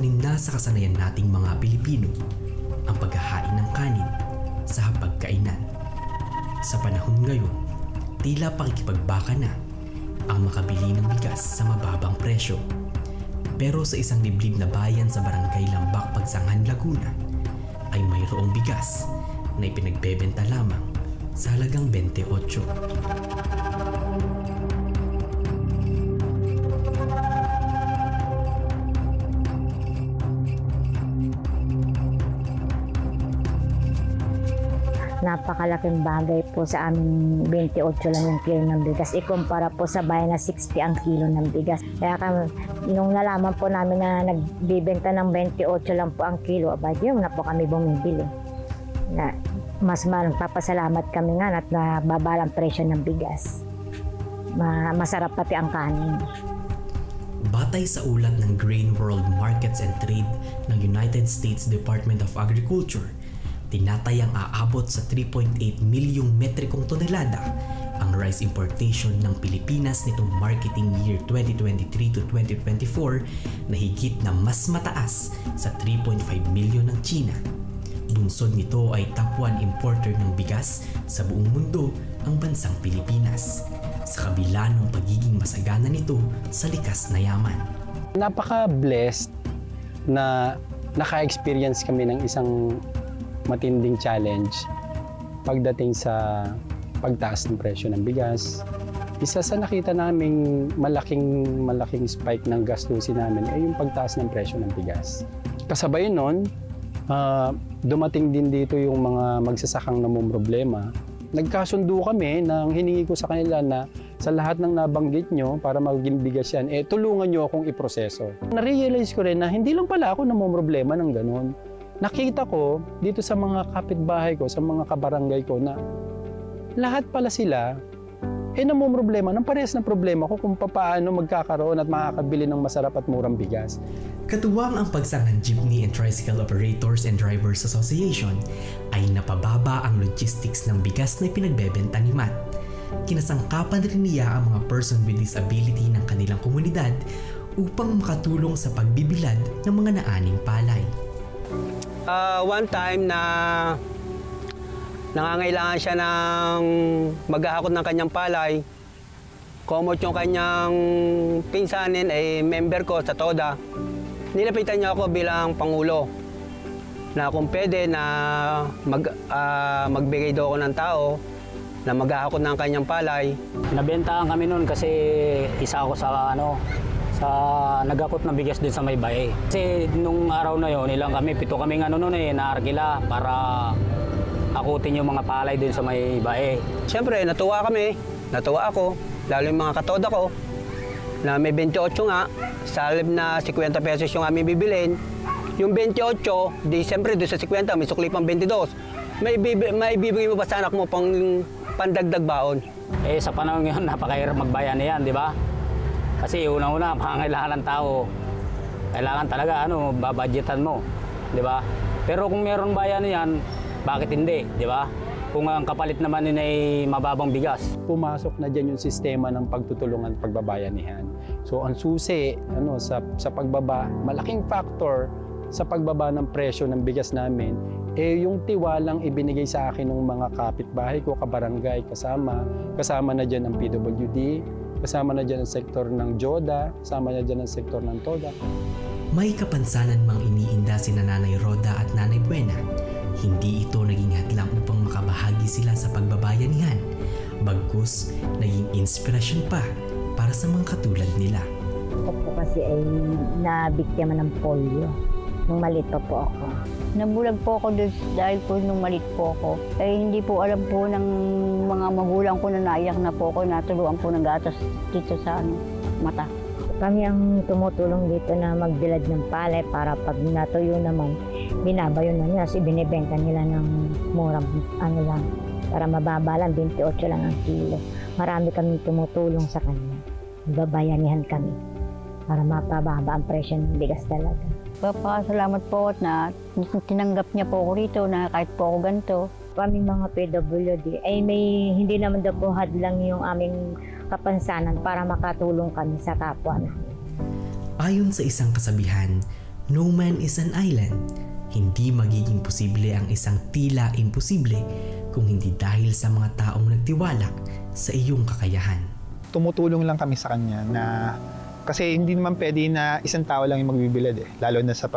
nakatanim na sa kasanayan nating mga Pilipino ang paghahain ng kanin sa hapagkainan. Sa panahon ngayon, tila pakikipagbaka na ang makabili ng bigas sa mababang presyo. Pero sa isang liblib na bayan sa Barangay Lambak, Pagsanghan, Laguna ay mayroong bigas na ipinagbebenta lamang sa halagang 28. Napakalaking bagay po sa amin, 28 lang yung kilo ng bigas. Ikumpara po sa bayan na 60 ang kilo ng bigas. Kaya nung nalaman po namin na nagbibenta ng 28 lang po ang kilo, yun na po kami bumibili. Mas papasalamat kami nga at nababala ang presyo ng bigas. Masarap pati ang kanin. Batay sa ulat ng Grain World Markets and Trade ng United States Department of Agriculture, tinatayang aabot sa 3.8 milyong metrikong tonelada ang rice importation ng Pilipinas nitong marketing year 2023 to 2024 na higit na mas mataas sa 3.5 milyon ng China. Bunsod nito ay top 1 importer ng bigas sa buong mundo ang bansang Pilipinas, sa kabila ng pagiging masagana nito sa likas na yaman. Napaka-blessed na naka-experience kami ng isang matinding challenge pagdating sa pagtaas ng presyo ng bigas. Isa sa nakita naming malaking spike ng gastusin namin ay yung pagtaas ng presyo ng bigas. Kasabay nun, dumating din dito yung mga magsasakang namumroblema. Nagkasundo kami nang hiningi ko sa kanila na sa lahat ng nabanggit nyo para maging bigas yan, tulungan nyo akong iproseso. Na-realize ko rin na hindi lang pala ako namumroblema ng ganun. Nakita ko dito sa mga kapitbahay ko, sa mga kabarangay ko na lahat pala sila namumroblema ng parehas na problema ko kung paano magkakaroon at makakabili ng masarap at murang bigas. Katuwang ang Pagsanghan Jeepney and Tricycle Operators and Drivers Association ay napababa ang logistics ng bigas na pinagbebenta ni Matt. Kinasangkapan rin niya ang mga person with disability ng kanilang komunidad upang makatulong sa pagbibilad ng mga naaning palay. One time na nangangailangan siya ng maghahakot ng kanyang palay, komot yung kanyang pinsanin ay member ko sa TODA. Nilapitan niya ako bilang pangulo na kung pwede na magbigay daw ako ng tao na maghahakot ng kanyang palay. Nabentahan kami noon kasi isa ako sa nagakot ng bigas din sa may bae. Kasi nung araw na yon, ilang kami, 7 kaming naarkila para akutin yung mga palay din sa may bae. Siyempre, natuwa kami. Natuwa ako. Lalo yung mga katoda ko na may 28 nga. Sa halip na 50 pesos yung aming bibilin. Yung 28, di siyempre doon sa 50, may sukli pang 22. May bibigay mo ba sa anak mo pang pandagdag baon? Sa panahon ngayon, napakahirap magbayan yan, di ba? Kasi unang-una, pangangailangan ng tao, kailangan talaga babudgetan mo, di ba? Pero kung meron bayan yan, bakit hindi, di ba? Kung ang kapalit naman ay mababang bigas. Pumasok na dyan yung sistema ng pagtutulungan at pagbabayanihan. So ang susi sa pagbaba, malaking factor sa pagbaba ng presyo ng bigas namin, yung tiwalang ibinigay sa akin ng mga kapitbahay ko, kabarangay, kasama na dyan ang PWD, kasama na dyan ang sektor ng JODA, kasama na dyan ang sektor ng TODA. May kapansanan mang iniinda si Nanay Roda at Nanay Buena. Hindi ito naging hadlang upang makabahagi sila sa pagbabayanihan. Bagkus, naging inspirasyon pa para sa mga katulad nila. Ako po kasi ay nabiktima ng polio. Nung maliit pa po ako. Nabulag po ako dahil po nung maliit po ako. Hindi po alam po ng mga magulang ko na naiyak na po ako, natuluan po ng gatas dito sa mata. Kami ang tumutulong dito na magbilad ng palay para pag natuyo naman, binabayo na nila, binibenta nila ng murang lang, para mababa lang, 28 lang ang kilo. Marami kami tumutulong sa kanya. Babayanihan kami para mapababa ang presyo ng bigas talaga. Papasalamat po na tinanggap niya po ako rito na kahit po ako ganito. Kaming mga PWD ay hindi naman daw po hadlang yung aming kapansanan para makatulong kami sa kapwa namin. Ayon sa isang kasabihan, No man is an island. Hindi magiging posible ang isang tila imposible kung hindi dahil sa mga taong nagtiwala sa iyong kakayahan. Tumutulong lang kami sa kanya na kasi hindi naman pwede na isang tao lang yung magbibilad lalo na sa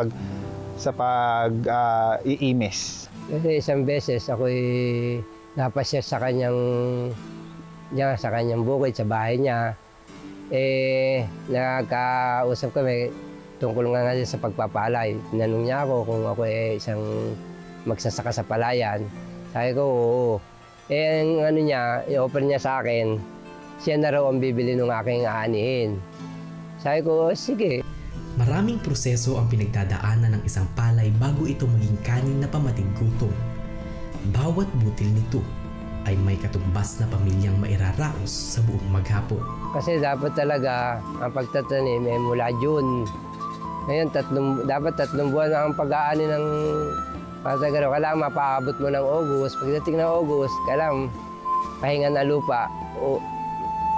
iimis. Kasi isang beses ako'y napasya sa kanyang bukid, sa bahay niya. Nagkausap kami tungkol nga sa pagpapalay. Tinanong niya ako kung ako isang magsasaka sa palayan. Sabi ko, oo. Ang ano niya, i-offer niya sa akin, siya na raw ang bibili ng aking aanihin. Sabi ko, sige. Maraming proseso ang pinagdadaanan ng isang palay bago ito maging kanin na pamatig gutom. Bawat butil nito ay may katumbas na pamilyang mairaraos sa buong maghapon. Kasi dapat talaga ang pagtatanim ay mula June. Ngayon, dapat 3 buwan na ang pag-aani ng patagaro. Kailangan mapaabot mo ng August. Pagdating ng August, kailangan pahinga na lupa.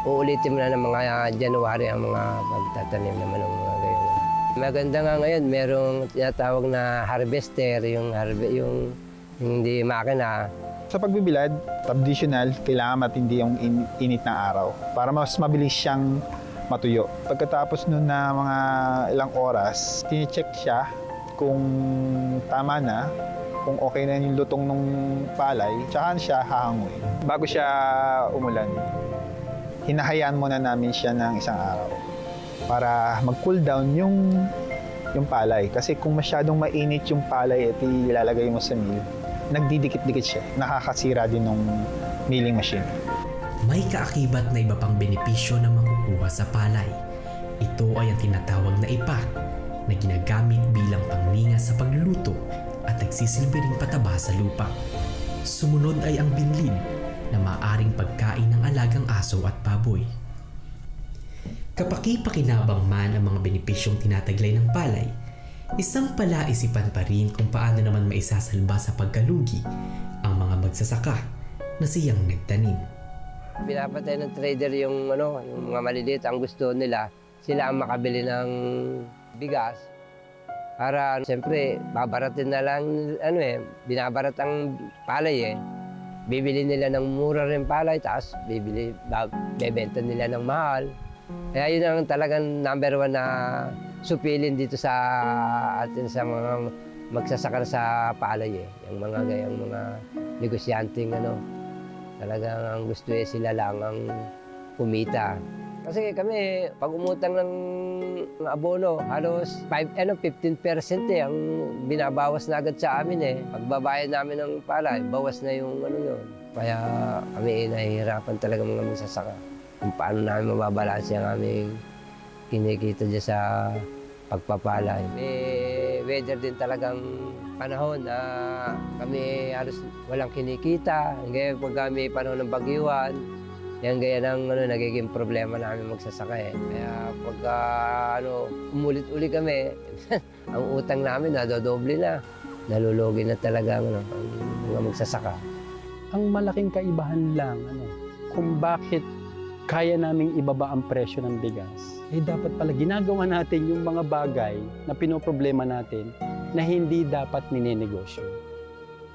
Uulitin mo na ng mga January ang mga pagtatanim naman ng mga gayon. Maganda nga ngayon, merong tinatawag na harvester, yung hindi makina. Sa pagbibilad, traditional, kailangan matindi yung init ng araw para mas mabilis siyang matuyo. Pagkatapos nun na mga ilang oras, tine-check siya kung tama na, kung okay na yung lutong ng palay, tsaka siya hahanguin. Bago siya umulan, hinahayaan muna namin siya ng isang araw para mag-cool down yung palay. Kasi kung masyadong mainit yung palay at ilalagay mo sa mill, nagdidikit-dikit siya. Nakakasira din ng milling machine. May kaakibat na iba pang benepisyo na makukuha sa palay. Ito ay ang tinatawag na ipa na ginagamit bilang pangninga sa pagluluto at nagsisilbi ring pataba sa lupa. Sumunod ay ang binlid na maaaring pagkain ng alagang aso at baboy. Kapaki-pakinabang man ang mga benepisyong tinataglay ng palay, isang palaisipan pa rin kung paano naman maisasalba sa pagkalugi ang mga magsasaka na siyang nagtanim. Pinapatay ng trader yung mga maliliit. Ang gusto nila, sila ang makabili ng bigas. Para siyempre, babaratin na lang, binabarat ang palay Bibili nila ng mura rin palay, tapos bebenta nila ng mahal. Kaya yun ang talagang number 1 na supilin dito sa atin sa mga magsasaka sa palay Yung mga gayang mga negosyanteng talagang ang gusto sila lang ang kumita. Kasi kami, pag umutang ng abono, halos 15% ang binabawas na agad sa amin Pagbabayad namin ng palay, bawas na yung yun. Kaya kami nahihirapan talaga mga magsasaka. Kung paano namin mababalanse ang aming kinikita dyan sa pagpapalay. May weather din talagang panahon na kami halos walang kinikita. Ngayon pag may panahon ng bagyuan, yan gaya ng nagiging problema namin magsasaka Kaya pag umulit-uli kami, ang utang namin nadodoble na. Nalulugi na talaga ang mga magsasaka. Ang malaking kaibahan lang kung bakit kaya naming ibaba ang presyo ng bigas, dapat pala ginagawa natin yung mga bagay na pinoproblema natin na hindi dapat ninenegosyo.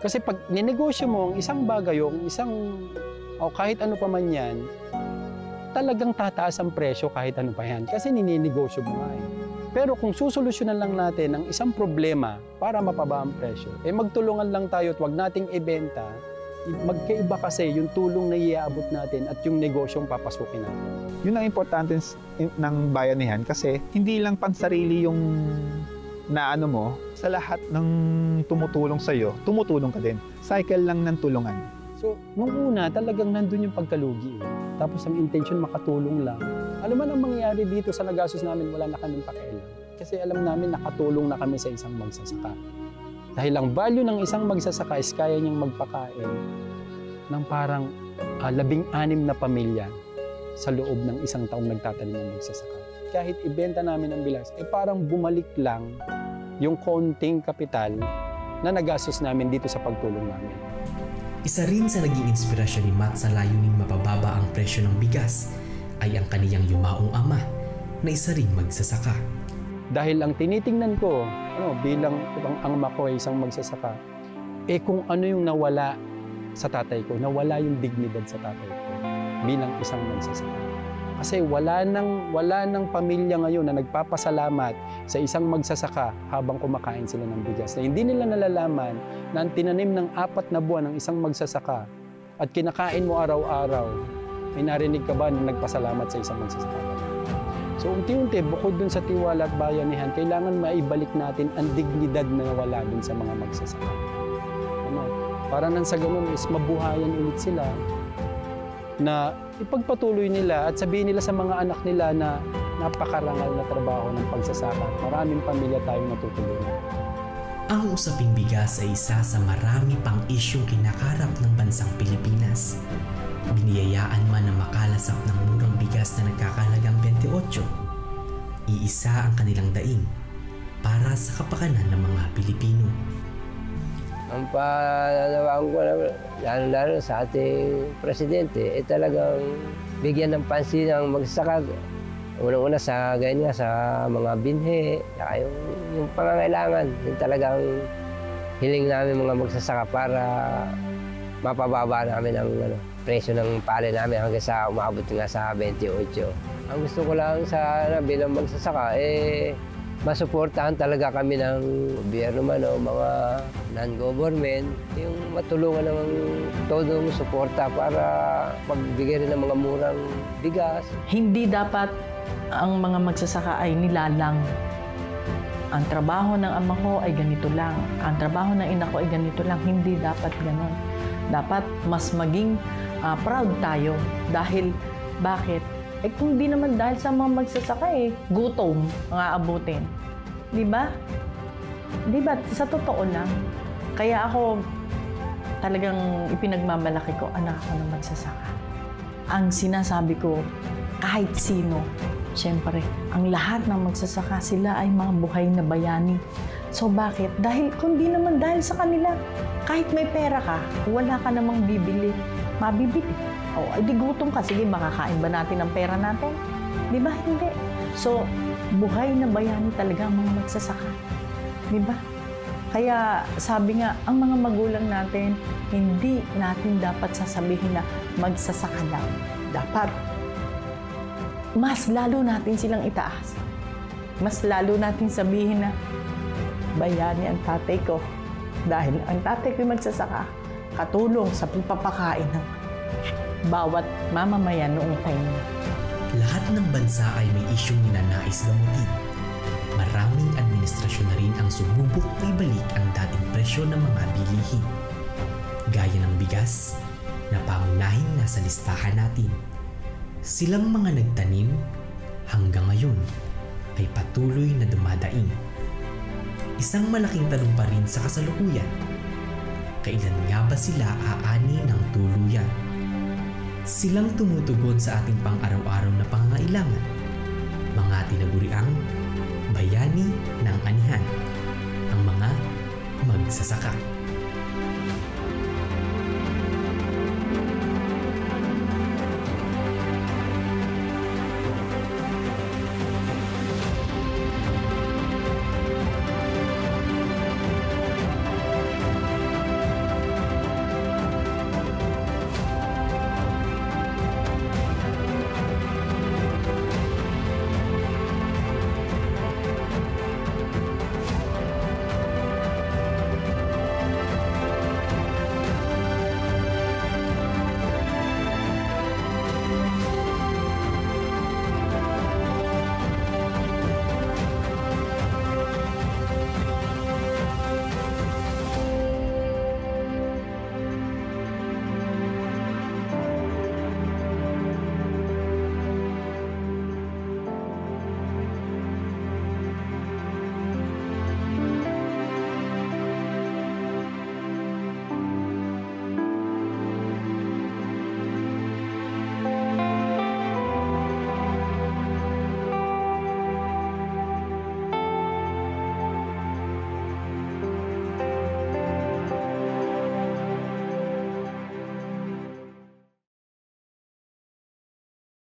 Kasi pag ninegosyo mo ang isang bagay o kahit ano pa man yan, talagang tataas ang presyo kahit ano pa yan. Kasi ninenegosyo mo nga Pero kung susolusyonan lang natin ang isang problema para mapaba ang presyo, magtulungan lang tayo at huwag nating ibenta. Magkaiba kasi yung tulong na iaabot natin at yung negosyong papasukin natin. Yun ang importante ng bayanihan kasi hindi lang pansarili yung naano mo, sa lahat ng tumutulong sa'yo, tumutulong ka din. Cycle lang ng tulungan. So, nung una, talagang nandun yung pagkalugi. Tapos ang intention makatulong lang. Ano man ang mangyayari dito sa nagastos namin, wala na kaming pakialam. Kasi alam namin nakatulong na kami sa isang magsasaka. Dahil ang value ng isang magsasaka is kaya niyang magpakain ng parang 16 na pamilya sa loob ng isang taong nagtatanim ng magsasaka. Kahit ibenta namin ang bilas, parang bumalik lang yung konting kapital na nagastos namin dito sa pagtulong namin. Isa rin sa naging inspirasyon ni Matt sa layuning mapababa ang presyo ng bigas ay ang kaniyang yumaong ama na isa ring magsasaka. Dahil ang tinitingnan ko, bilang ang ama ko ay isang magsasaka, kung ano yung nawala sa tatay ko, nawala yung dignidad sa tatay ko bilang isang magsasaka. Kasi wala nang pamilya ngayon na nagpapasalamat sa isang magsasaka habang kumakain sila ng bigas. Na hindi nila nalalaman na ang tinanim ng 4 na buwan ng isang magsasaka at kinakain mo araw-araw, may narinig ka ba na nagpasalamat sa isang magsasaka? So unti-unti, bukod dun sa tiwala at bayanihan, kailangan maibalik natin ang dignidad na nawala dun sa mga magsasaka. Para nang sa ganun is mabuhayan ulit sila na ipagpatuloy nila at sabihin nila sa mga anak nila na napakarangal na trabaho ng pagsasaka. Maraming pamilya tayong natutulungan. Ang usaping bigas ay isa sa marami pang isyong kinakarap ng bansang Pilipinas. Biniyayaan man na makalasap ng murang bigas na nagkakahalagang 28, iisa ang kanilang daing para sa kapakanan ng mga Pilipino. Ang pananawagan ko na lalo sa ating presidente, talagang bigyan ng pansin ang magsasaka. Unang-una sa ganyan sa mga binhe, yung pangangailangan, yung talagang hiling namin mga magsasaka para mapababa namin ang presyo ng palay namin hanggang sa umabot nga sa 28. Ang gusto ko lang sa bilang magsasaka, masuportahan talaga kami ng gobyerno man o mga non-government, yung matulungan ng todong suporta para pagbigay rin ng mga murang bigas. Hindi dapat ang mga magsasaka ay nilalang. Ang trabaho ng ama ko ay ganito lang. Ang trabaho ng ina ko ay ganito lang. Hindi dapat ganon. Dapat mas maging proud tayo. Dahil, bakit? Kung di naman dahil sa mga magsasaka gutom ang aabutin. Di ba? Di ba? Sa totoo lang. Kaya ako talagang ipinagmamalaki ko, anak ako ng magsasaka. Ang sinasabi ko, kahit sino, siyempre, ang lahat ng magsasaka, sila ay mga buhay na bayani. So bakit? Dahil kung di naman dahil sa kanila, kahit may pera ka, wala ka namang bibili, mabibili. O, ay di gutom ka. Sige, makakain ba natin ang pera natin? Di ba? Hindi. So, buhay na bayani talaga ang mga magsasaka. Di ba? Kaya sabi nga, ang mga magulang natin, hindi natin dapat sasabihin na magsasaka lang. Dapat, mas lalo natin silang itaas. Mas lalo natin sabihin na, bayani ang tatay ko. Dahil ang tatay ko magsasaka, katulong sa pagpapakain ng bawat mamamayan noong time niya. Lahat ng bansa ay may isyong ninanais gamutin. Maraming administrasyon na rin ang sumubok na ibalik ang dating presyo ng mga bilihin. Gaya ng bigas na pangunahing nasa listahan natin. Silang mga nagtanim hanggang ngayon ay patuloy na dumadaing. Isang malaking tanong pa rin sa kasalukuyan, kailan nga ba sila aani ng tuluyan? Silang tumutugon sa ating pang-araw-araw na pangangailangan, mga tinaguriang bayani ng anihan, ang mga magsasaka.